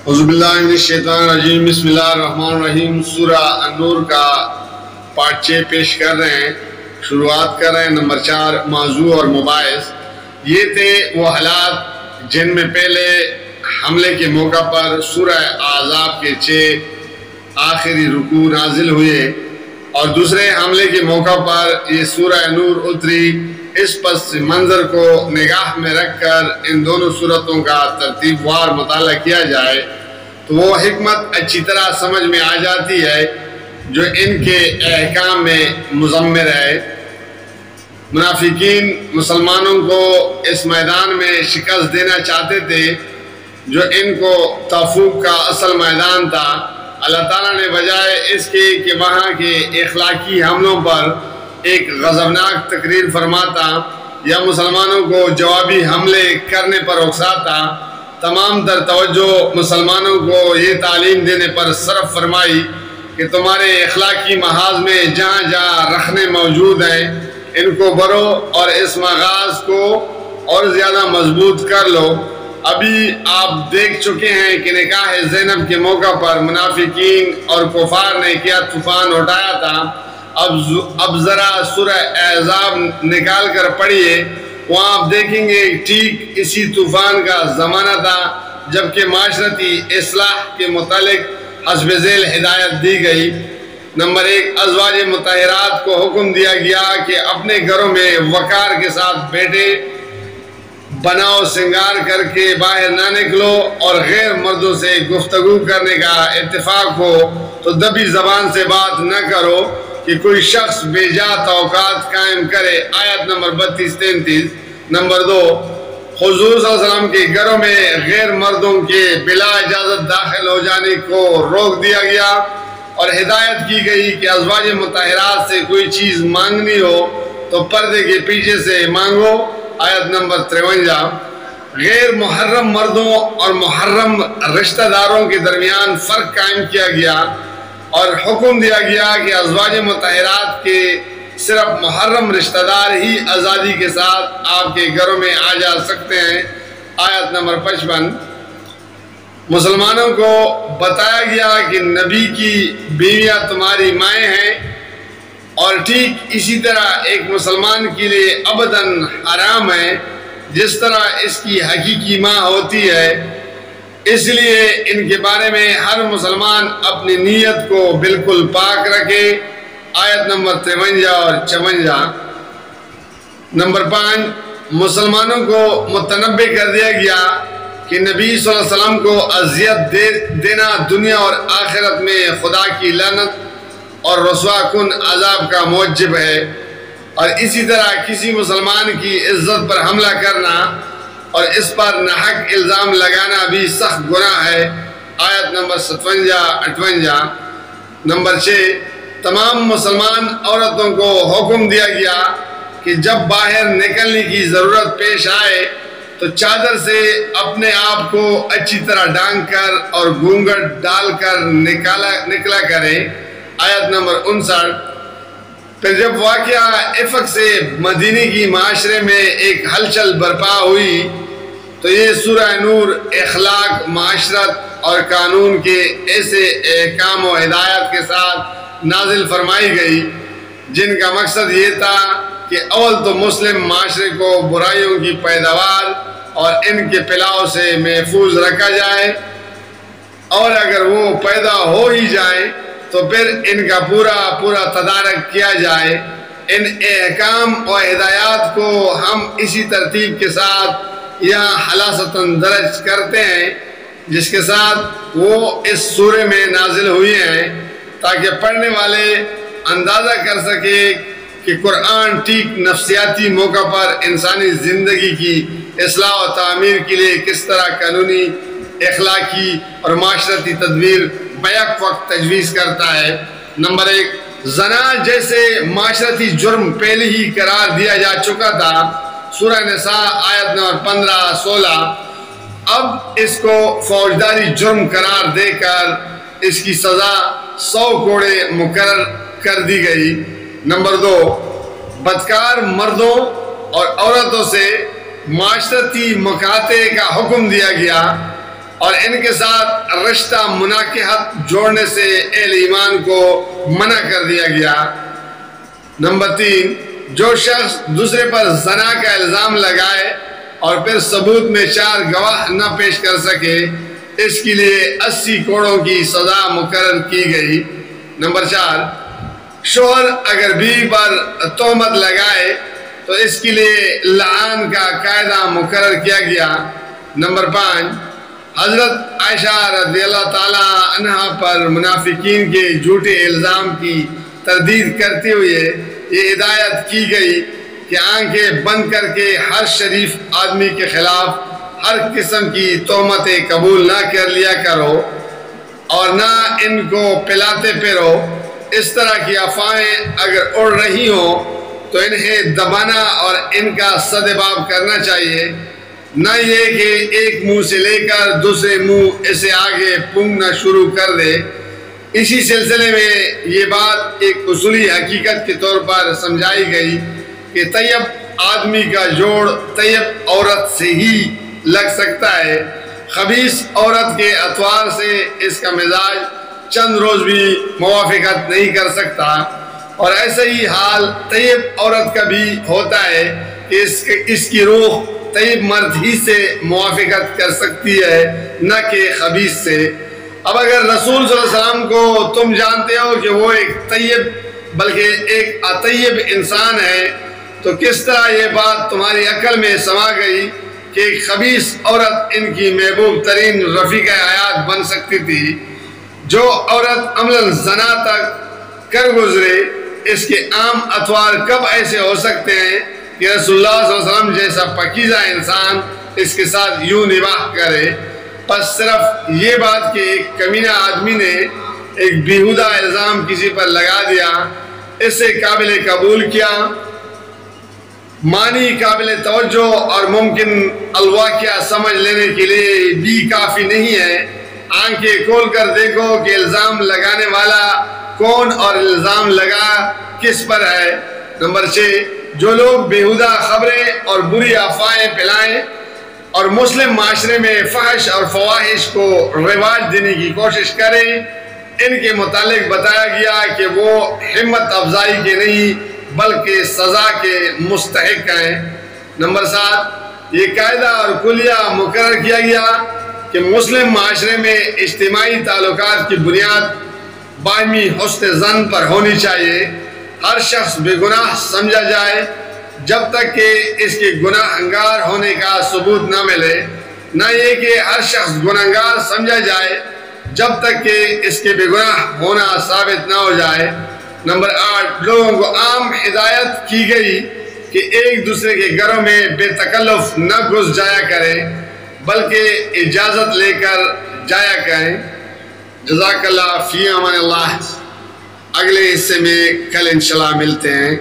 اعوذ باللہ من الشیطان الرجیم، بسم اللہ الرحمن الرحیم۔ سورہ النور کا پارٹ 6 پیش کر رہے ہیں، شروعات کر رہے ہیں نمبر 4، موضوع اور مباحث۔ یہ تھے وہ حالات جن میں پہلے حملے کے موقع پر سورہ احزاب کے 6 آخری رکوع نازل ہوئے اور دوسرے حملے کے موقع پر یہ سورہ نور اتری۔ اس پس منظر کو نگاہ میں رکھ کر ان دونوں صورتوں کا ترتیب وار مطالعہ کیا جائے تو وہ حکمت اچھی طرح سمجھ میں آ جاتی ہے جو ان کے احکام میں مضمر ہے۔ منافقین مسلمانوں کو اس میدان میں شکست دینا چاہتے تھے جو ان کو تفوق کا اصل میدان تھا۔ اللہ تعالیٰ نے بجائے اس کے کہ وہاں کے اخلاقی حملوں پر ایک غضبناک تقریر فرماتا یا مسلمانوں کو جوابی حملے کرنے پر اکساتا، تمام تر توجہ مسلمانوں کو یہ تعلیم دینے پر صرف فرمائی کہ تمہارے اخلاقی محاذ میں جہاں جہاں رکھنے موجود ہیں ان کو بھرو اور اس محاذ کو اور زیادہ مضبوط کر لو۔ ابھی آپ دیکھ چکے ہیں کہ نکاح زینب کے موقع پر منافقین اور کفار نے کیا طوفان اٹھایا تھا۔ اب ذرا سورہ احزاب نکال کر پڑھیے، وہاں آپ دیکھیں گے ٹھیک اسی طوفان کا زمانہ تھا جبکہ معاشرتی اصلاح کے متعلق حسب ذیل ہدایت دی گئی۔ نمبر 1، ازواج مطہرات کو حکم دیا گیا کہ اپنے گھروں میں وقار کے ساتھ بیٹھے، بناؤ سنگار کر کے باہر نہ نکلو اور غیر مردوں سے گفتگو کرنے کا اتفاق ہو تو دبی زبان سے بات نہ کرو کہ کوئی شخص بے جا توقعات قائم کرے۔ آیت نمبر 32-33۔ نمبر 2، حضور صلی اللہ علیہ وسلم کے گھروں میں غیر مردوں کے بلا اجازت داخل ہو جانے کو روک دیا گیا اور ہدایت کی گئی کہ ازواج مطہرات سے کوئی چیز مانگنی ہو تو پردے کے پیچھے سے مانگو۔ آیت نمبر 53۔ غیر محرم مردوں اور محرم رشتہ داروں کے درمیان فرق قائم کیا گیا اور حکم دیا گیا کہ ازواج مطہرات کے صرف محرم رشتہ دار ہی آزادی کے ساتھ آپ کے گھروں میں آ جا سکتے ہیں۔ آیت نمبر 55۔ مسلمانوں کو بتایا گیا کہ نبی کی بیویاں تمہاری مائیں ہیں اور ٹھیک اسی طرح ایک مسلمان کے لیے ابداً حرام ہے جس طرح اس کی حقیقی ماں ہوتی ہے، اس لیے ان کے بارے میں ہر مسلمان اپنی نیت کو بالکل پاک رکھے۔ آیت نمبر 53 اور 54۔ نمبر 5، مسلمانوں کو متنبہ کر دیا گیا کہ نبی صلی اللہ علیہ وسلم کو اذیت دینا دنیا اور آخرت میں خدا کی لعنت اور رسوا کن عذاب کا موجب ہے، اور اسی طرح کسی مسلمان کی عزت پر حملہ کرنا اور اس پر ناحق الزام لگانا بھی سخت گناہ ہے۔ آیت نمبر 57-58۔ نمبر 6، تمام مسلمان عورتوں کو حکم دیا گیا کہ جب باہر نکلنے کی ضرورت پیش آئے تو چادر سے اپنے آپ کو اچھی طرح ڈھانک کر اور گھونگھٹ ڈال کر نکلا کریں۔ آیت نمبر 59۔ پھر جب واقعہ افق سے مدینے کی معاشرے میں ایک ہلچل برپا ہوئی تو یہ سورہ نور اخلاق، معاشرت اور قانون کے ایسے احکام و ہدایات کے ساتھ نازل فرمائی گئی جن کا مقصد یہ تھا کہ اول تو مسلم معاشرے کو برائیوں کی پیداوار اور ان کے پھیلاؤ سے محفوظ رکھا جائے، اور اگر وہ پیدا ہو ہی جائیں تو پھر ان کا پورا تدارک کیا جائے۔ ان احکام و ہدایات کو ہم اسی ترتیب کے ساتھ یہاں خلاصتاً درج کرتے ہیں جس کے ساتھ وہ اس سورے میں نازل ہوئی ہیں تاکہ پڑھنے والے اندازہ کر سکے کہ قرآن ٹھیک نفسیاتی موقع پر انسانی زندگی کی اصلاح و تعمیر کے لیے کس طرح قانونی، اخلاقی اور معاشرتی تدبیر بیک وقت تجویز کرتا ہے۔ نمبر 1، زنا جیسے معاشرتی جرم پہلے ہی قرار دیا جا چکا تھا، سورہ نساء آیت نمبر 15-16۔ اب اس کو فوجداری جرم قرار دے کر اس کی سزا 100 کوڑے مقرر کر دی گئی۔ نمبر 2، بدکار مردوں اور عورتوں سے معاشرتی مقاطعے کا حکم دیا گیا اور ان کے ساتھ رشتہ مناکحت جوڑنے سے اہل ایمان کو منع کر دیا گیا۔ نمبر 3، جو شخص دوسرے پر زنا کا الزام لگائے اور پھر ثبوت میں 4 گواہ نہ پیش کر سکے، اس کے لیے 80 کوڑوں کی سزا مقرر کی گئی۔ نمبر 4، شوہر اگر بیوی پر تہمت لگائے تو اس کے لیے لعان کا قاعدہ مقرر کیا گیا۔ نمبر 5، حضرت عائشہ رضی اللہ تعالی عنہ پر منافقین کے جھوٹے الزام کی تردید کرتے ہوئے یہ ہدایت کی گئی کہ آنکھیں بند کر کے ہر شریف آدمی کے خلاف ہر قسم کی تہمتیں قبول نہ کر لیا کرو اور نہ ان کو پلاتے پھرو۔ اس طرح کی افواہیں اگر اڑ رہی ہوں تو انہیں دبانا اور ان کا سدباب کرنا چاہیے، نہ یہ کہ ایک منہ سے لے کر دوسرے منہ اسے آگے پھونکنا شروع کر دے۔ اسی سلسلے میں یہ بات ایک اصولی حقیقت کے طور پر سمجھائی گئی کہ طیب آدمی کا جوڑ طیب عورت سے ہی لگ سکتا ہے، خبیث عورت کے اطوار سے اس کا مزاج چند روز بھی موافقت نہیں کر سکتا، اور ایسا ہی حال طیب عورت کا بھی ہوتا ہے کہ اس کی روح طیب مرد ہی سے موافقت کر سکتی ہے، نہ کہ خبیث سے۔ اب اگر رسول صلی اللہ علیہ وسلم کو تم جانتے ہو کہ وہ ایک طیب بلکہ ایک اطیب انسان ہے، تو کس طرح یہ بات تمہاری عقل میں سما گئی کہ ایک خبیث عورت ان کی محبوب ترین رفیقہ حیات بن سکتی تھی؟ جو عورت عملاً زنا تک کر گزرے، اس کے عام اطوار کب ایسے ہو سکتے ہیں کہ رسول اللہ صلی اللہ علیہ وسلم جیسا پاکیزہ انسان اس کے ساتھ یوں نباہ کرے؟ پس صرف یہ بات کہ ایک کمینہ آدمی نے ایک بیہودہ الزام کسی پر لگا دیا، اسے قابل قبول کیا، معنی قابل توجہ اور ممکن الواقعہ سمجھ لینے کے لیے بھی کافی نہیں ہے۔ آنکھیں کھول کر دیکھو کہ الزام لگانے والا کون اور الزام لگا کس پر ہے۔ نمبر 6، جو لوگ بیہودہ خبریں اور بری افواہیں پھیلائیں اور مسلم معاشرے میں فحش اور فواحش کو رواج دینے کی کوشش کریں، ان کے متعلق بتایا گیا کہ وہ ہمت افزائی کے نہیں بلکہ سزا کے مستحق ہیں۔ نمبر 7، یہ قاعدہ اور کلیہ مقرر کیا گیا کہ مسلم معاشرے میں اجتماعی تعلقات کی بنیاد باہمی حسن ظن پر ہونی چاہیے۔ ہر شخص بے گناہ سمجھا جائے جب تک کہ اس کے گناہ انگار ہونے کا ثبوت نہ ملے، نہ یہ کہ ہر شخص گناہگار سمجھا جائے جب تک کہ اس کے بے گناہ ہونا ثابت نہ ہو جائے۔ نمبر 8، لوگوں کو عام ہدایت کی گئی کہ ایک دوسرے کے گھروں میں بے تکلف نہ گھس جایا کریں بلکہ اجازت لے کر جایا کریں۔ جزاک اللہ، فی امان اللہ۔ اگلے حصے میں کل انشاءاللہ ملتے ہیں۔